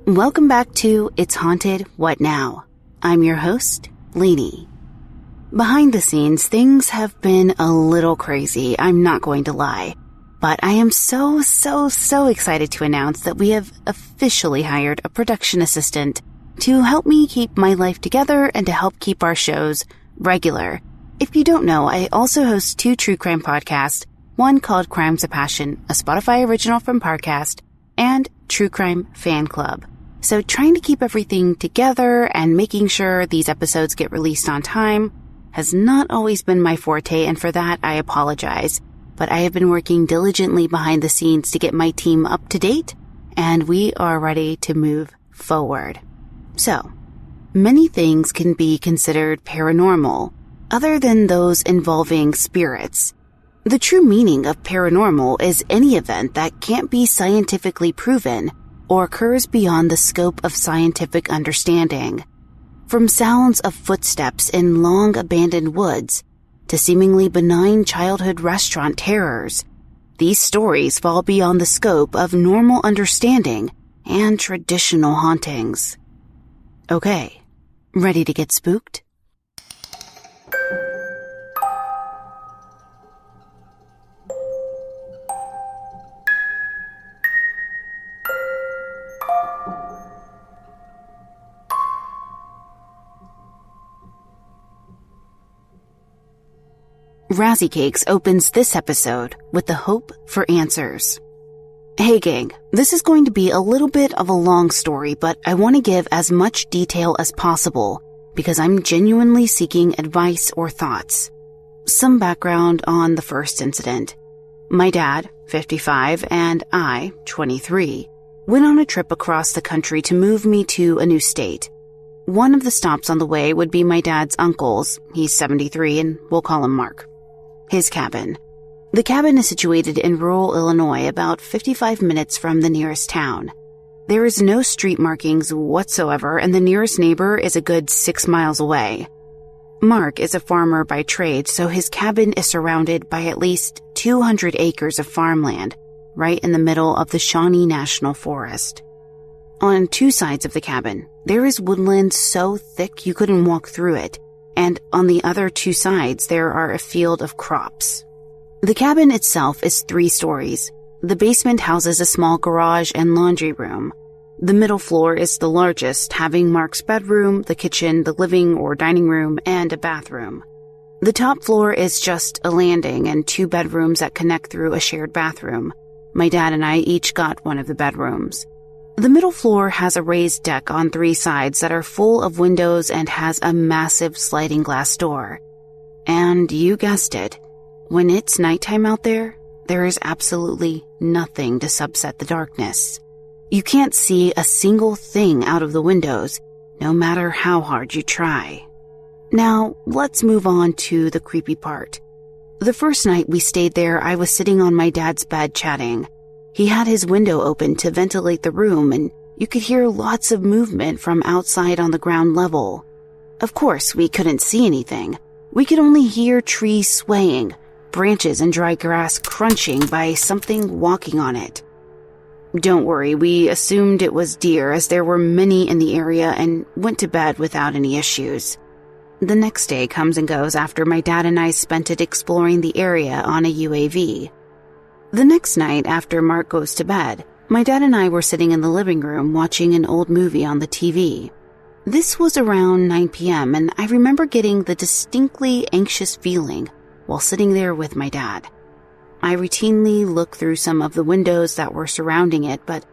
Welcome back to It's Haunted, What Now? I'm your host, Lainey. Behind the scenes, things have been a little crazy, I'm not going to lie. But I am so excited to announce that we have officially hired a production assistant to help me keep my life together and to help keep our shows regular. If you don't know, I also host 2 true crime podcasts, one called Crimes of Passion, a Spotify original from Parcast, and True Crime Fan Club. So trying to keep everything together and making sure these episodes get released on time has not always been my forte, and for that I apologize. But I have been working diligently behind the scenes to get my team up to date, and we are ready to move forward. So, many things can be considered paranormal, other than those involving spirits. The true meaning of paranormal is any event that can't be scientifically proven or occurs beyond the scope of scientific understanding. From sounds of footsteps in long abandoned woods to seemingly benign childhood restaurant terrors, these stories fall beyond the scope of normal understanding and traditional hauntings. Okay, ready to get spooked? Rezzycakes opens this episode with the hope for answers. Hey gang, this is going to be a little bit of a long story, but I want to give as much detail as possible because I'm genuinely seeking advice or thoughts. Some background on the first incident. My dad, 55, and I, 23, went on a trip across the country to move me to a new state. One of the stops on the way would be my dad's uncle's, he's 73, and we'll call him Mark. His cabin. The cabin is situated in rural Illinois, about 55 minutes from the nearest town. There is no street markings whatsoever, and the nearest neighbor is a good 6 miles away. Mark is a farmer by trade, so his cabin is surrounded by at least 200 acres of farmland, right in the middle of the Shawnee National Forest. On 2 sides of the cabin, there is woodland so thick you couldn't walk through it, and on the other 2 sides there are a field of crops. The cabin itself is 3 stories. The basement houses a small garage and laundry room. The middle floor is the largest, having Mark's bedroom, the kitchen, the living or dining room, and a bathroom. The top floor is just a landing and 2 bedrooms that connect through a shared bathroom. My dad and I each got one of the bedrooms. The middle floor has a raised deck on 3 sides that are full of windows and has a massive sliding glass door. And you guessed it, when it's nighttime out there, there is absolutely nothing to subset the darkness. You can't see a single thing out of the windows, no matter how hard you try. Now, let's move on to the creepy part. The first night we stayed there, I was sitting on my dad's bed chatting. He had his window open to ventilate the room, and you could hear lots of movement from outside on the ground level. Of course, we couldn't see anything. We could only hear trees swaying, branches and dry grass crunching by something walking on it. Don't worry, we assumed it was deer as there were many in the area and went to bed without any issues. The next day comes and goes after my dad and I spent it exploring the area on a UAV. The next night after Mark goes to bed, my dad and I were sitting in the living room watching an old movie on the TV. This was around 9 p.m. and I remember getting the distinctly anxious feeling while sitting there with my dad. I routinely looked through some of the windows that were surrounding it, but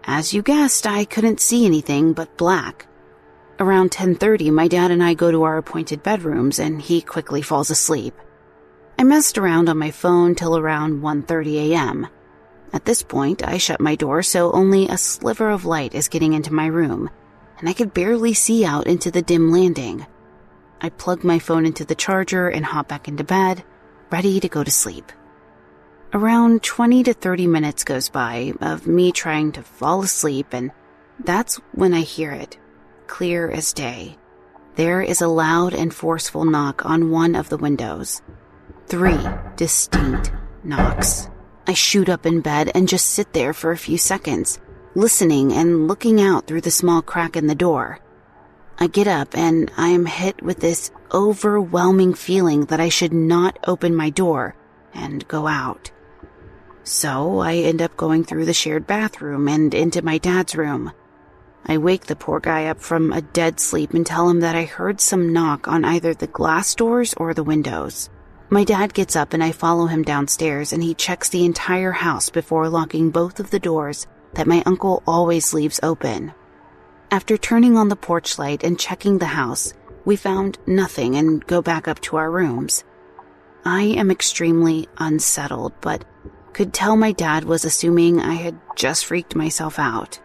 as you guessed, I couldn't see anything but black. Around 10:30, my dad and I go to our appointed bedrooms and he quickly falls asleep. I messed around on my phone till around 1:30 a.m. At this point, I shut my door so only a sliver of light is getting into my room, and I could barely see out into the dim landing. I plug my phone into the charger and hop back into bed, ready to go to sleep. Around 20 to 30 minutes goes by of me trying to fall asleep, and that's when I hear it, clear as day. There is a loud and forceful knock on one of the windows. 3 distinct knocks. I shoot up in bed and just sit there for a few seconds, listening and looking out through the small crack in the door. I get up and I am hit with this overwhelming feeling that I should not open my door and go out. So I end up going through the shared bathroom and into my dad's room. I wake the poor guy up from a dead sleep and tell him that I heard some knock on either the glass doors or the windows. My dad gets up and I follow him downstairs, and he checks the entire house before locking both of the doors that my uncle always leaves open. After turning on the porch light and checking the house, we found nothing and go back up to our rooms. I am extremely unsettled, but could tell my dad was assuming I had just freaked myself out.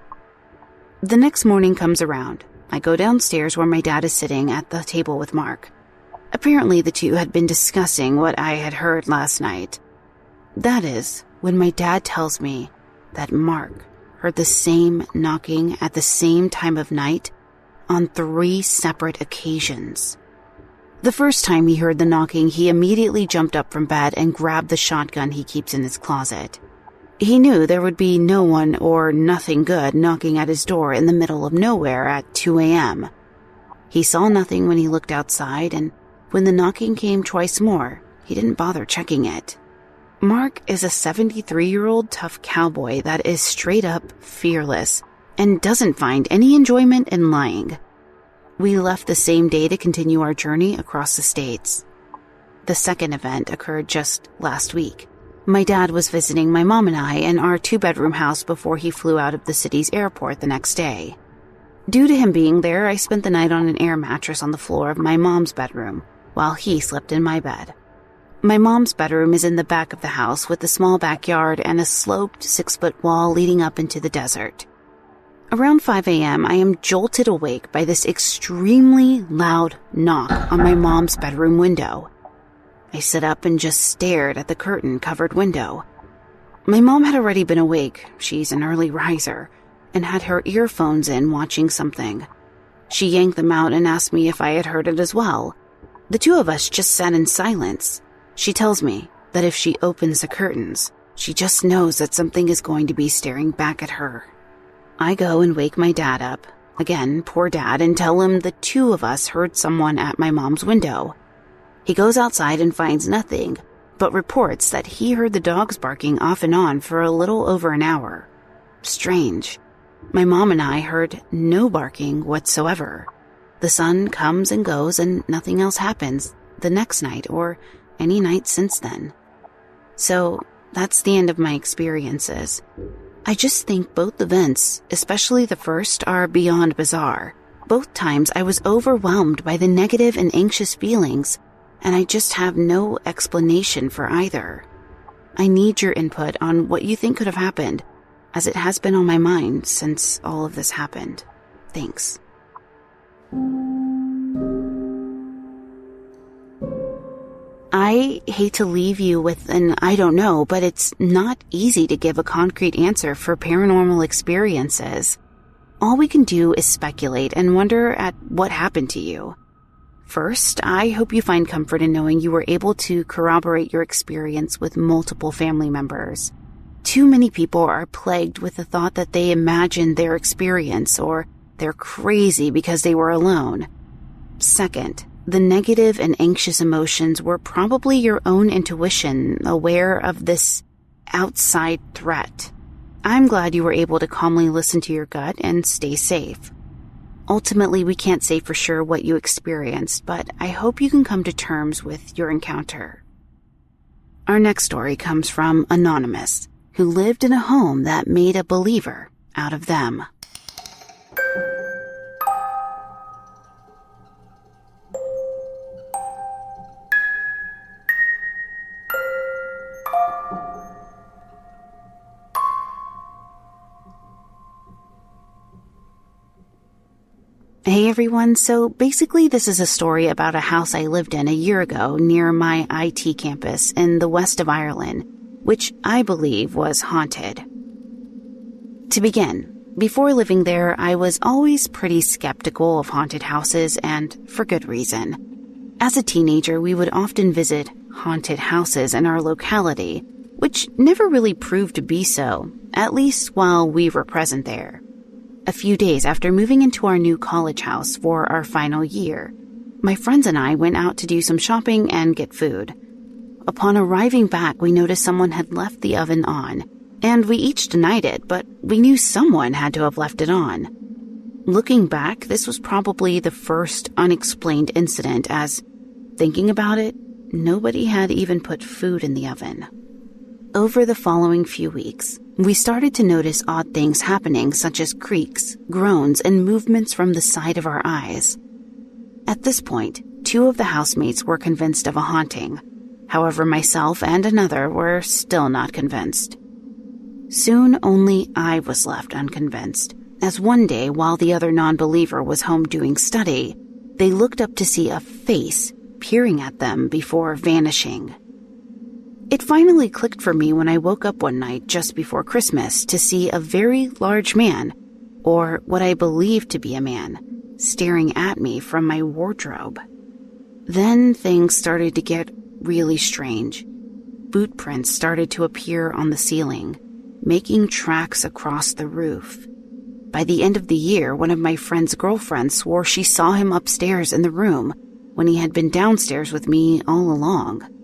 The next morning comes around. I go downstairs where my dad is sitting at the table with Mark. Apparently the two had been discussing what I had heard last night. That is when my dad tells me that Mark heard the same knocking at the same time of night on 3 separate occasions. The first time he heard the knocking, he immediately jumped up from bed and grabbed the shotgun he keeps in his closet. He knew there would be no one or nothing good knocking at his door in the middle of nowhere at 2 a.m. He saw nothing when he looked outside, and when the knocking came twice more, he didn't bother checking it. Mark is a 73-year-old tough cowboy that is straight up fearless and doesn't find any enjoyment in lying. We left the same day to continue our journey across the states. The second event occurred just last week. My dad was visiting my mom and I in our 2-bedroom house before he flew out of the city's airport the next day. Due to him being there, I spent the night on an air mattress on the floor of my mom's bedroom, while he slept in my bed. My mom's bedroom is in the back of the house with a small backyard and a sloped 6-foot wall leading up into the desert. Around 5 a.m., I am jolted awake by this extremely loud knock on my mom's bedroom window. I sit up and just stared at the curtain-covered window. My mom had already been awake, she's an early riser, and had her earphones in watching something. She yanked them out and asked me if I had heard it as well. The two of us just sat in silence. She tells me that if she opens the curtains, she just knows that something is going to be staring back at her. I go and wake my dad up, again, poor dad, and tell him the two of us heard someone at my mom's window. He goes outside and finds nothing, but reports that he heard the dogs barking off and on for a little over an hour. Strange. My mom and I heard no barking whatsoever. The sun comes and goes and nothing else happens the next night or any night since then. So that's the end of my experiences. I just think both events, especially the first, are beyond bizarre. Both times I was overwhelmed by the negative and anxious feelings, and I just have no explanation for either. I need your input on what you think could have happened, as it has been on my mind since all of this happened. Thanks. I hate to leave you with an I don't know, but it's not easy to give a concrete answer for paranormal experiences. All we can do is speculate and wonder at what happened to you. First, I hope you find comfort in knowing you were able to corroborate your experience with multiple family members. Too many people are plagued with the thought that they imagined their experience or they're crazy because they were alone. Second, the negative and anxious emotions were probably your own intuition, aware of this outside threat. I'm glad you were able to calmly listen to your gut and stay safe. Ultimately, we can't say for sure what you experienced, but I hope you can come to terms with your encounter. Our next story comes from Anonymous, who lived in a home that made a believer out of them. Hey everyone, so basically this is a story about a house I lived in a year ago near my IT campus in the west of Ireland, which I believe was haunted. To begin, before living there, I was always pretty skeptical of haunted houses, and for good reason. As a teenager, we would often visit haunted houses in our locality, which never really proved to be so, at least while we were present there. A few days after moving into our new college house for our final year, my friends and I went out to do some shopping and get food. Upon arriving back, we noticed someone had left the oven on, and we each denied it, but we knew someone had to have left it on. Looking back, this was probably the first unexplained incident, as, thinking about it, nobody had even put food in the oven. Over the following few weeks, we started to notice odd things happening, such as creaks, groans, and movements from the side of our eyes. At this point, 2 of the housemates were convinced of a haunting. However, myself and another were still not convinced. Soon, only I was left unconvinced, as one day, while the other non-believer was home doing study, they looked up to see a face peering at them before vanishing. It finally clicked for me when I woke up one night just before Christmas to see a very large man, or what I believed to be a man, staring at me from my wardrobe. Then things started to get really strange. Boot prints started to appear on the ceiling, making tracks across the roof. By the end of the year, one of my friend's girlfriends swore she saw him upstairs in the room when he had been downstairs with me all along.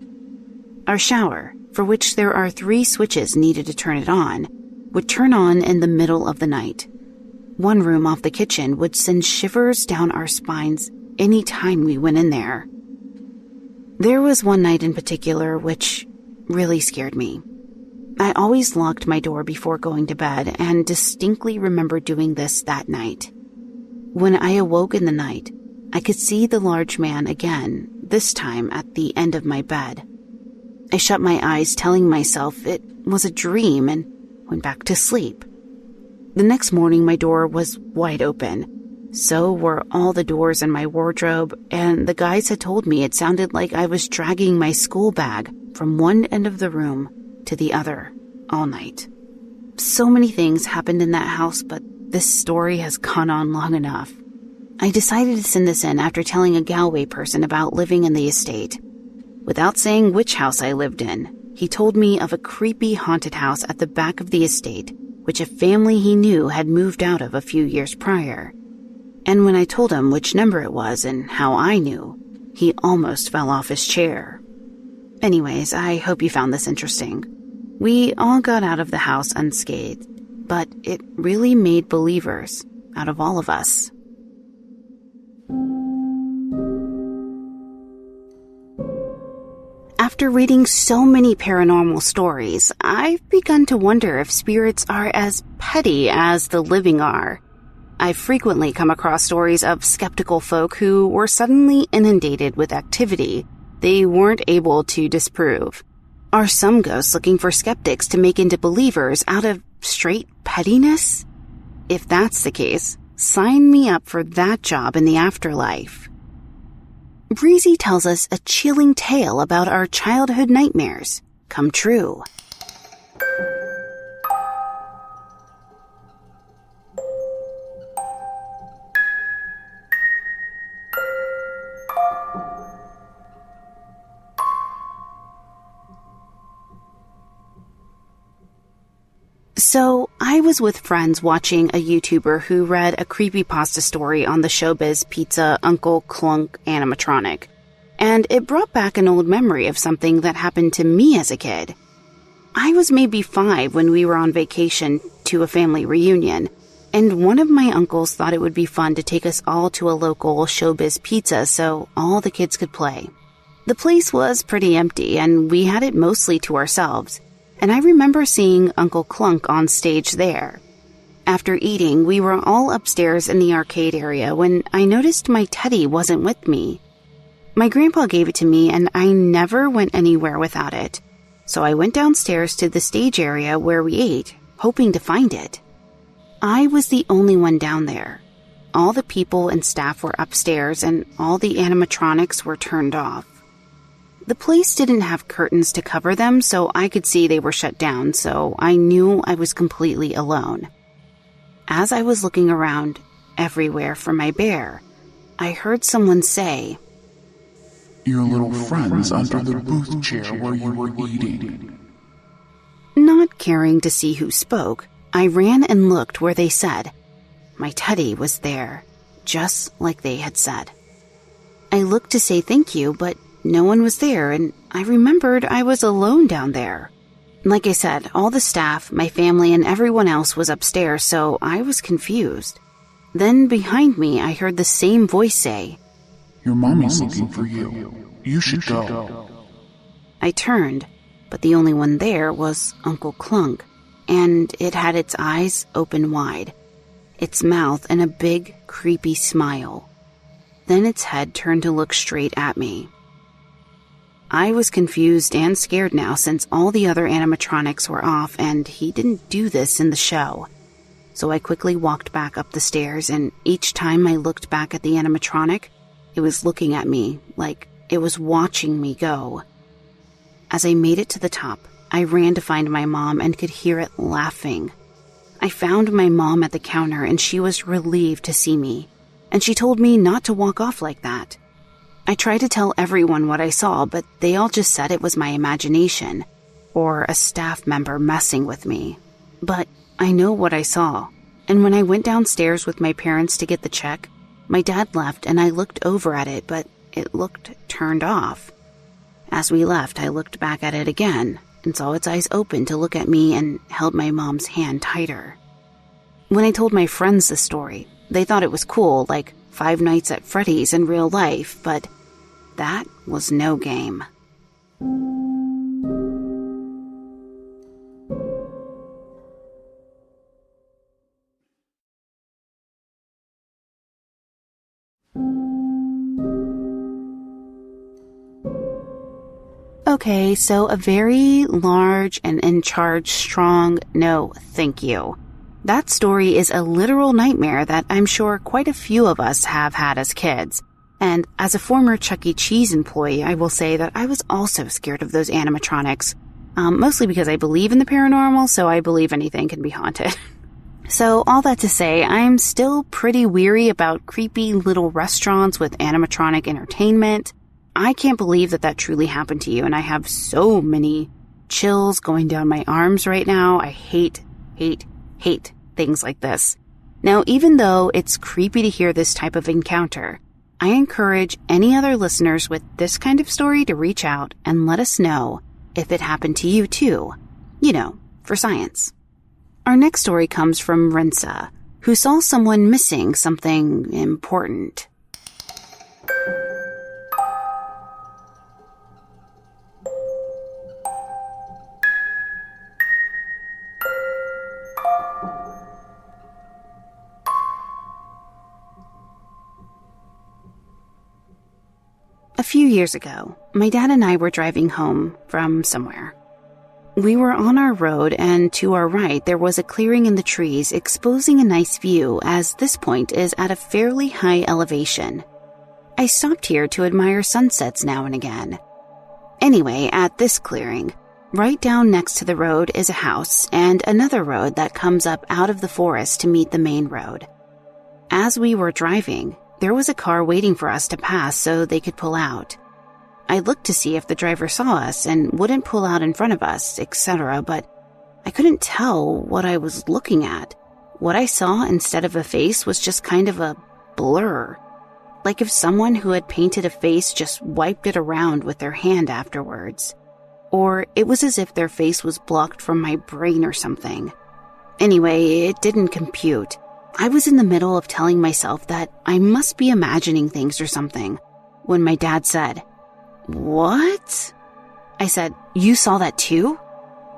Our shower, for which there are 3 switches needed to turn it on, would turn on in the middle of the night. One room off the kitchen would send shivers down our spines any time we went in there. There was one night in particular which really scared me. I always locked my door before going to bed and distinctly remember doing this that night. When I awoke in the night, I could see the large man again, this time at the end of my bed. I shut my eyes, telling myself it was a dream, and went back to sleep. The next morning, my door was wide open. So were all the doors in my wardrobe, and the guys had told me it sounded like I was dragging my school bag from one end of the room to the other all night. So many things happened in that house, but this story has gone on long enough. I decided to send this in after telling a Galway person about living in the estate. Without saying which house I lived in, he told me of a creepy haunted house at the back of the estate, which a family he knew had moved out of a few years prior. And when I told him which number it was and how I knew, he almost fell off his chair. Anyways, I hope you found this interesting. We all got out of the house unscathed, but it really made believers out of all of us. After reading so many paranormal stories, I've begun to wonder if spirits are as petty as the living are. I've frequently come across stories of skeptical folk who were suddenly inundated with activity they weren't able to disprove. Are some ghosts looking for skeptics to make into believers out of straight pettiness? If that's the case, sign me up for that job in the afterlife. Breezie tells us a chilling tale about our childhood nightmares come true. So, I was with friends watching a YouTuber who read a creepypasta story on the Showbiz Pizza Uncle Clunk animatronic, and it brought back an old memory of something that happened to me as a kid. I was maybe 5 when we were on vacation to a family reunion, and one of my uncles thought it would be fun to take us all to a local Showbiz Pizza so all the kids could play. The place was pretty empty, and we had it mostly to ourselves. And I remember seeing Uncle Clunk on stage there. After eating, we were all upstairs in the arcade area when I noticed my teddy wasn't with me. My grandpa gave it to me and I never went anywhere without it. So I went downstairs to the stage area where we ate, hoping to find it. I was the only one down there. All the people and staff were upstairs and all the animatronics were turned off. The place didn't have curtains to cover them, so I could see they were shut down, so I knew I was completely alone. As I was looking around everywhere for my bear, I heard someone say, "Your little friend's under the booth chair where you were eating." Not caring to see who spoke, I ran and looked where they said. My teddy was there, just like they had said. I looked to say thank you, but no one was there, and I remembered I was alone down there. Like I said, all the staff, my family, and everyone else was upstairs, so I was confused. Then behind me, I heard the same voice say, "Your mommy's looking for you. You should go." I turned, but the only one there was Uncle Clunk, and it had its eyes open wide, its mouth in a big, creepy smile. Then its head turned to look straight at me. I was confused and scared now since all the other animatronics were off and he didn't do this in the show. So I quickly walked back up the stairs, and each time I looked back at the animatronic, it was looking at me like it was watching me go. As I made it to the top, I ran to find my mom and could hear it laughing. I found my mom at the counter and she was relieved to see me, and she told me not to walk off like that. I tried to tell everyone what I saw, but they all just said it was my imagination, or a staff member messing with me. But I know what I saw, and when I went downstairs with my parents to get the check, my dad left and I looked over at it, but it looked turned off. As we left, I looked back at it again and saw its eyes open to look at me and held my mom's hand tighter. When I told my friends the story, they thought it was cool, like Five Nights at Freddy's in real life, but that was no game. Okay, so a very large and in charge, strong no thank you. That story is a literal nightmare that I'm sure quite a few of us have had as kids. And as a former Chuck E. Cheese employee, I will say that I was also scared of those animatronics. Mostly because I believe in the paranormal, so I believe anything can be haunted. So all that to say, I'm still pretty weary about creepy little restaurants with animatronic entertainment. I can't believe that that truly happened to you, and I have so many chills going down my arms right now. I hate things like this. Now, even though it's creepy to hear this type of encounter, I encourage any other listeners with this kind of story to reach out and let us know if it happened to you too. You know, for science. Our next story comes from Rinsa, who saw someone missing something important. A few years ago, my dad and I were driving home from somewhere. We were on our road, and to our right there was a clearing in the trees exposing a nice view, as this point is at a fairly high elevation. I stopped here to admire sunsets now and again. Anyway, at this clearing, right down next to the road is a house and another road that comes up out of the forest to meet the main road. As we were driving, there was a car waiting for us to pass so they could pull out. I looked to see if the driver saw us and wouldn't pull out in front of us, etc., but I couldn't tell what I was looking at. What I saw instead of a face was just kind of a blur, like if someone who had painted a face just wiped it around with their hand afterwards. Or it was as if their face was blocked from my brain or something. Anyway, it didn't compute. I was in the middle of telling myself that I must be imagining things or something, when my dad said, "What?" I said, "You saw that too?"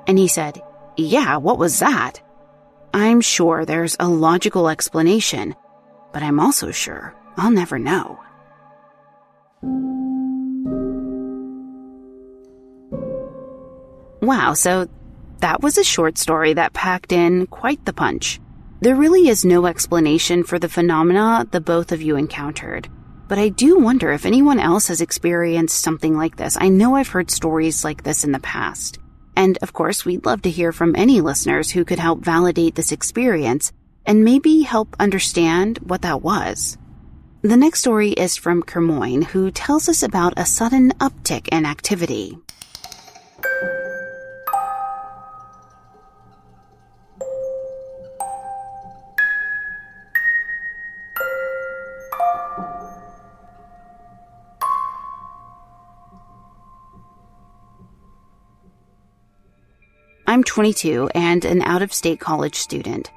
And he said, "Yeah, what was that?" I'm sure there's a logical explanation, but I'm also sure I'll never know. Wow, so that was a short story that packed in quite the punch. There really is no explanation for the phenomena the both of you encountered, but I do wonder if anyone else has experienced something like this. I know I've heard stories like this in the past. And of course, we'd love to hear from any listeners who could help validate this experience and maybe help understand what that was. The next story is from Kermoin, who tells us about a sudden uptick in activity. 22 and an out-of-state college student.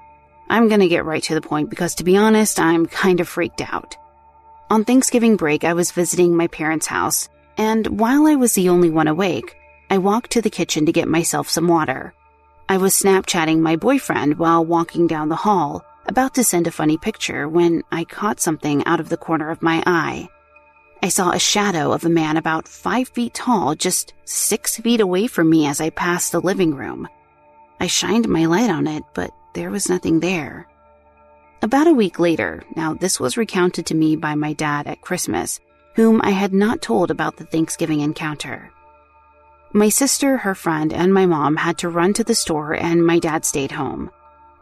I'm gonna get right to the point because, to be honest, I'm kind of freaked out. On Thanksgiving break, I was visiting my parents' house, and while I was the only one awake, I walked to the kitchen to get myself some water. I was Snapchatting my boyfriend while walking down the hall, about to send a funny picture when I caught something out of the corner of my eye. I saw a shadow of a man about 5 feet tall just 6 feet away from me as I passed the living room. I shined my light on it, but there was nothing there. About a week later, now this was recounted to me by my dad at Christmas, whom I had not told about the Thanksgiving encounter. My sister, her friend, and my mom had to run to the store, and my dad stayed home.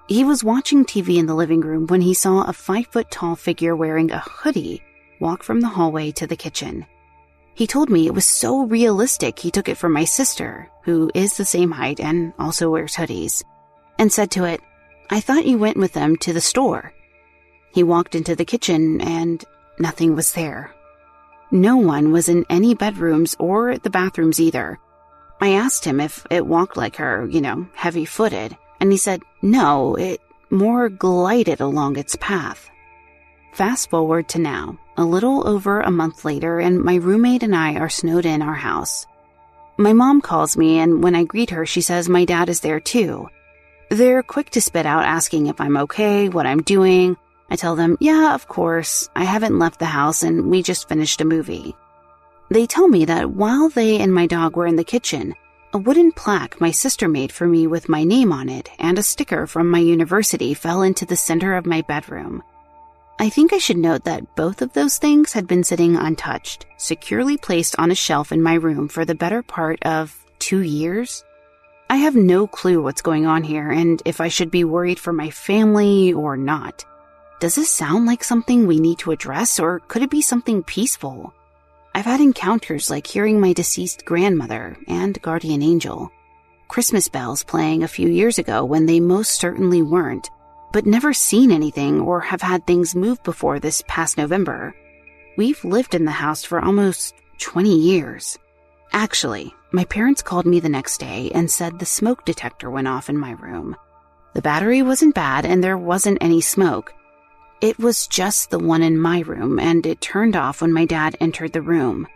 He was watching TV in the living room when he saw a 5-foot-tall figure wearing a hoodie walk from the hallway to the kitchen. He told me it was so realistic he took it from my sister, who is the same height and also wears hoodies, and said to it, "I thought you went with them to the store." He walked into the kitchen and nothing was there. No one was in any bedrooms or the bathrooms either. I asked him if it walked like her, heavy-footed, and he said no, it more glided along its path. Fast forward to now, a little over a month later, and my roommate and I are snowed in our house. My mom calls me, and when I greet her, she says my dad is there too. They're quick to spit out asking if I'm okay, what I'm doing. I tell them, yeah, of course, I haven't left the house and we just finished a movie. They tell me that while they and my dog were in the kitchen, a wooden plaque my sister made for me with my name on it and a sticker from my university fell into the center of my bedroom. I think I should note that both of those things had been sitting untouched, securely placed on a shelf in my room for the better part of 2 years. I have no clue what's going on here and if I should be worried for my family or not. Does this sound like something we need to address, or could it be something peaceful? I've had encounters like hearing my deceased grandmother and guardian angel, Christmas bells playing a few years ago when they most certainly weren't, but never seen anything or have had things move before this past November. We've lived in the house for almost 20 years. Actually, my parents called me the next day and said the smoke detector went off in my room. The battery wasn't bad and there wasn't any smoke. It was just the one in my room, and it turned off when my dad entered the room.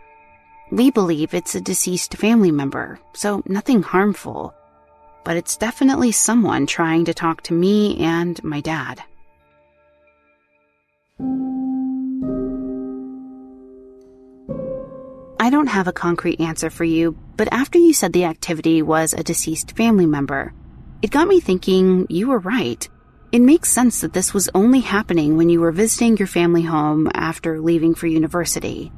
We believe it's a deceased family member, so nothing harmful. But it's definitely someone trying to talk to me and my dad. I don't have a concrete answer for you, but after you said the activity was a deceased family member, it got me thinking you were right. It makes sense that this was only happening when you were visiting your family home after leaving for university.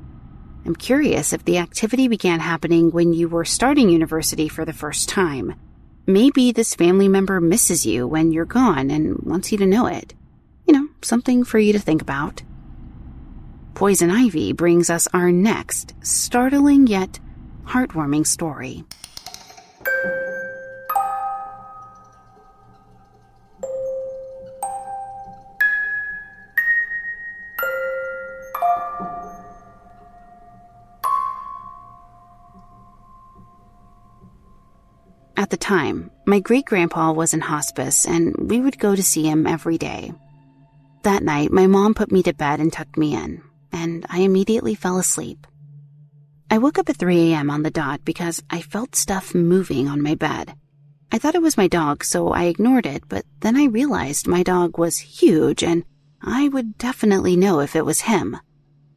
I'm curious if the activity began happening when you were starting university for the first time. Maybe this family member misses you when you're gone and wants you to know it. Something for you to think about. Poison Ivy brings us our next startling yet heartwarming story. At the time, my great-grandpa was in hospice, and we would go to see him every day. That night, my mom put me to bed and tucked me in, and I immediately fell asleep. I woke up at 3 a.m. on the dot because I felt stuff moving on my bed. I thought it was my dog, so I ignored it, but then I realized my dog was huge, and I would definitely know if it was him.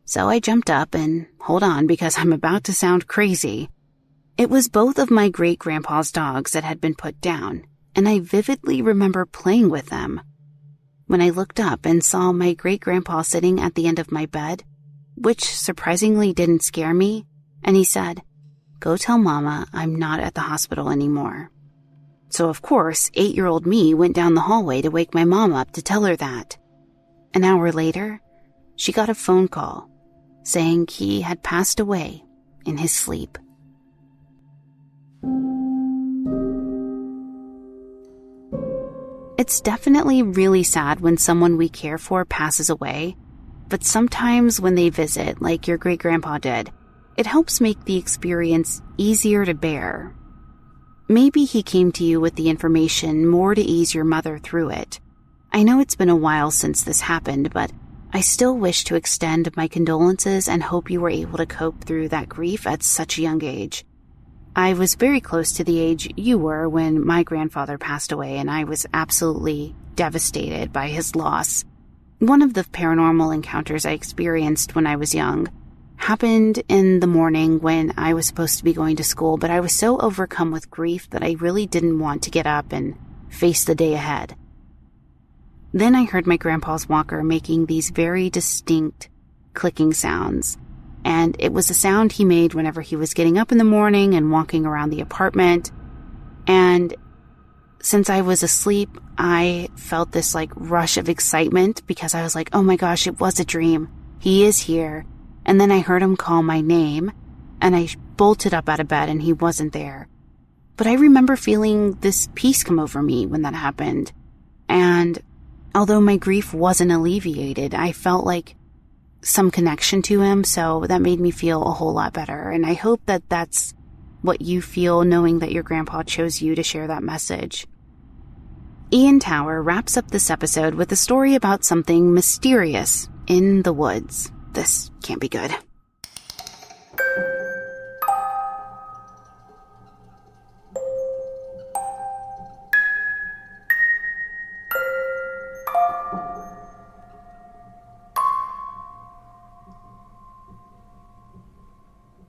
So I jumped up and, hold on because I'm about to sound crazy. It was both of my great-grandpa's dogs that had been put down, and I vividly remember playing with them. When I looked up and saw my great-grandpa sitting at the end of my bed, which surprisingly didn't scare me, and he said, "Go tell Mama I'm not at the hospital anymore." So of course, 8-year-old me went down the hallway to wake my mom up to tell her that. An hour later, she got a phone call saying he had passed away in his sleep. It's definitely really sad when someone we care for passes away, but sometimes when they visit, like your great-grandpa did, it helps make the experience easier to bear. Maybe he came to you with the information more to ease your mother through it. I know it's been a while since this happened, but I still wish to extend my condolences and hope you were able to cope through that grief at such a young age. I was very close to the age you were when my grandfather passed away, and I was absolutely devastated by his loss. One of the paranormal encounters I experienced when I was young happened in the morning when I was supposed to be going to school, but I was so overcome with grief that I really didn't want to get up and face the day ahead. Then I heard my grandpa's walker making these very distinct clicking sounds, and it was a sound he made whenever he was getting up in the morning and walking around the apartment. And since I was asleep, I felt this rush of excitement because I was like, oh my gosh, it was a dream. He is here. And then I heard him call my name, and I bolted up out of bed and he wasn't there. But I remember feeling this peace come over me when that happened. And although my grief wasn't alleviated, I felt like some connection to him, so that made me feel a whole lot better. And I hope that that's what you feel knowing that your grandpa chose you to share that message. Illantower wraps up this episode with a story about something mysterious in the woods. This can't be good.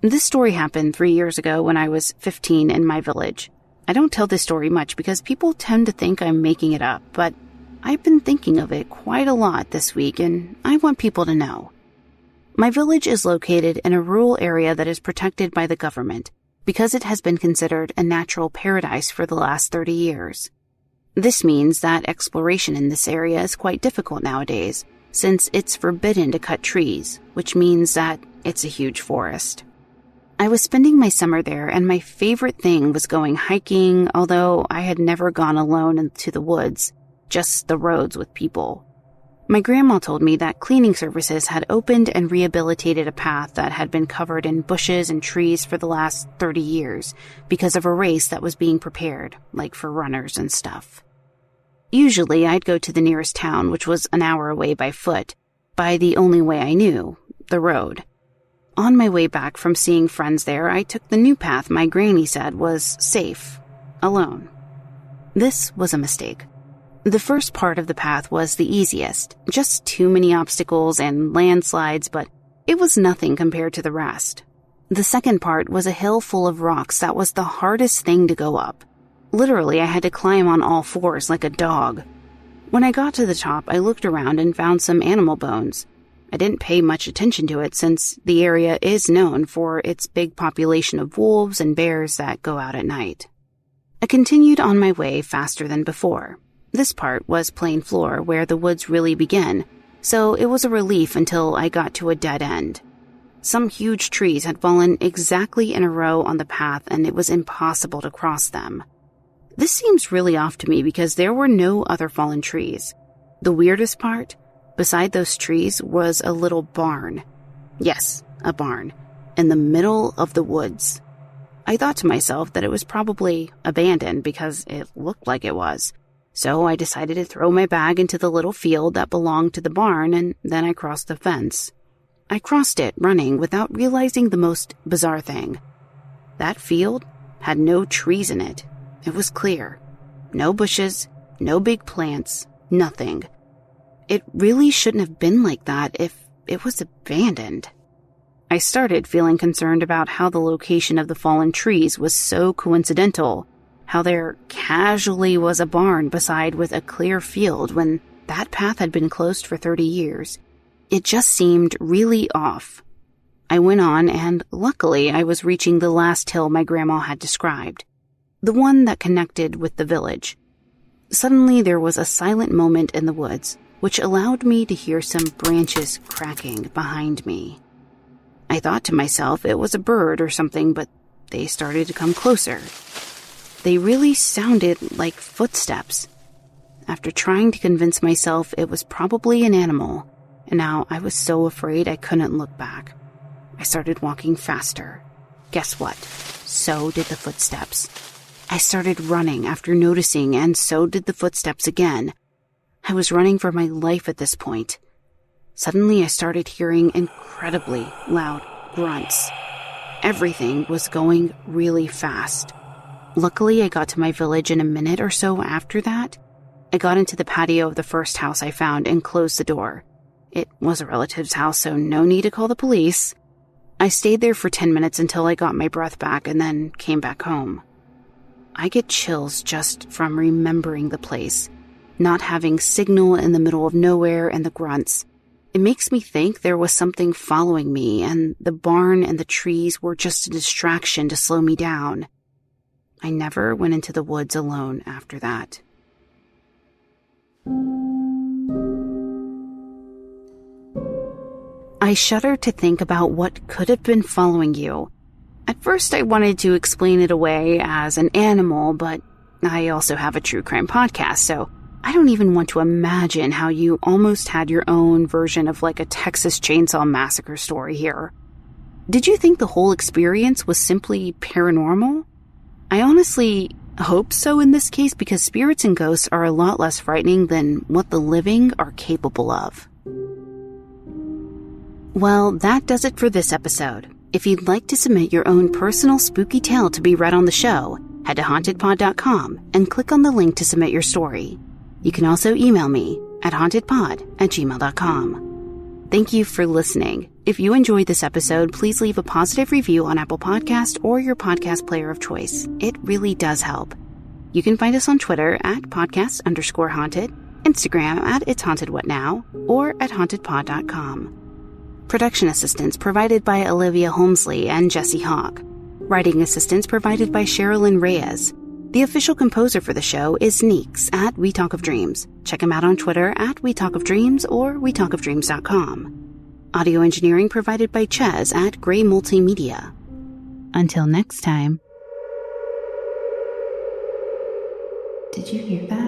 This story happened 3 years ago when I was 15 in my village. I don't tell this story much because people tend to think I'm making it up, but I've been thinking of it quite a lot this week, and I want people to know. My village is located in a rural area that is protected by the government because it has been considered a natural paradise for the last 30 years. This means that exploration in this area is quite difficult nowadays, since it's forbidden to cut trees, which means that it's a huge forest. I was spending my summer there, and my favorite thing was going hiking, although I had never gone alone into the woods, just the roads with people. My grandma told me that cleaning services had opened and rehabilitated a path that had been covered in bushes and trees for the last 30 years because of a race that was being prepared, like for runners and stuff. Usually, I'd go to the nearest town, which was an hour away by foot, by the only way I knew, the road. On my way back from seeing friends there, I took the new path my granny said was safe, alone. This was a mistake. The first part of the path was the easiest, just too many obstacles and landslides, but it was nothing compared to the rest. The second part was a hill full of rocks that was the hardest thing to go up. Literally, I had to climb on all fours like a dog. When I got to the top, I looked around and found some animal bones. I didn't pay much attention to it since the area is known for its big population of wolves and bears that go out at night. I continued on my way faster than before. This part was plain floor where the woods really begin, so it was a relief until I got to a dead end. Some huge trees had fallen exactly in a row on the path, and it was impossible to cross them. This seems really off to me because there were no other fallen trees. The weirdest part, beside those trees, was a little barn. Yes, a barn, in the middle of the woods. I thought to myself that it was probably abandoned because it looked like it was. So I decided to throw my bag into the little field that belonged to the barn, and then I crossed the fence. I crossed it running without realizing the most bizarre thing. That field had no trees in it. It was clear. No bushes, no big plants, nothing. It really shouldn't have been like that if it was abandoned. I started feeling concerned about how the location of the fallen trees was so coincidental, how there casually was a barn beside with a clear field when that path had been closed for 30 years. It just seemed really off. I went on, and luckily I was reaching the last hill my grandma had described, the one that connected with the village. Suddenly there was a silent moment in the woods, which allowed me to hear some branches cracking behind me. I thought to myself it was a bird or something, but they started to come closer. They really sounded like footsteps. After trying to convince myself it was probably an animal, and now I was so afraid I couldn't look back. I started walking faster. Guess what? So did the footsteps. I started running after noticing, and so did the footsteps again. I was running for my life at this point. Suddenly, I started hearing incredibly loud grunts. Everything was going really fast. Luckily, I got to my village in a minute or so after that. I got into the patio of the first house I found and closed the door. It was a relative's house, so no need to call the police. I stayed there for 10 minutes until I got my breath back and then came back home. I get chills just from remembering the place, not having signal in the middle of nowhere and the grunts. It makes me think there was something following me, and the barn and the trees were just a distraction to slow me down. I never went into the woods alone after that. I shudder to think about what could have been following you. At first, I wanted to explain it away as an animal, but I also have a true crime podcast, so I don't even want to imagine how you almost had your own version of like a Texas Chainsaw Massacre story here. Did you think the whole experience was simply paranormal? I honestly hope so in this case, because spirits and ghosts are a lot less frightening than what the living are capable of. Well, that does it for this episode. If you'd like to submit your own personal spooky tale to be read on the show, head to hauntedpod.com and click on the link to submit your story. You can also email me at hauntedpod@gmail.com. Thank you for listening. If you enjoyed this episode, please leave a positive review on Apple Podcast or your podcast player of choice. It really does help. You can find us on Twitter at podcast_haunted, Instagram at It's Haunted What Now, or at hauntedpod.com. Production assistance provided by Olivia Holmesley and Jesse Hawke. Writing assistance provided by Sherilyn Reyes. The official composer for the show is Neeks at We Talk of Dreams. Check him out on Twitter at We Talk of Dreams or WeTalkOfDreams.com. Audio engineering provided by Ches at Gray Multimedia. Until next time. Did you hear that?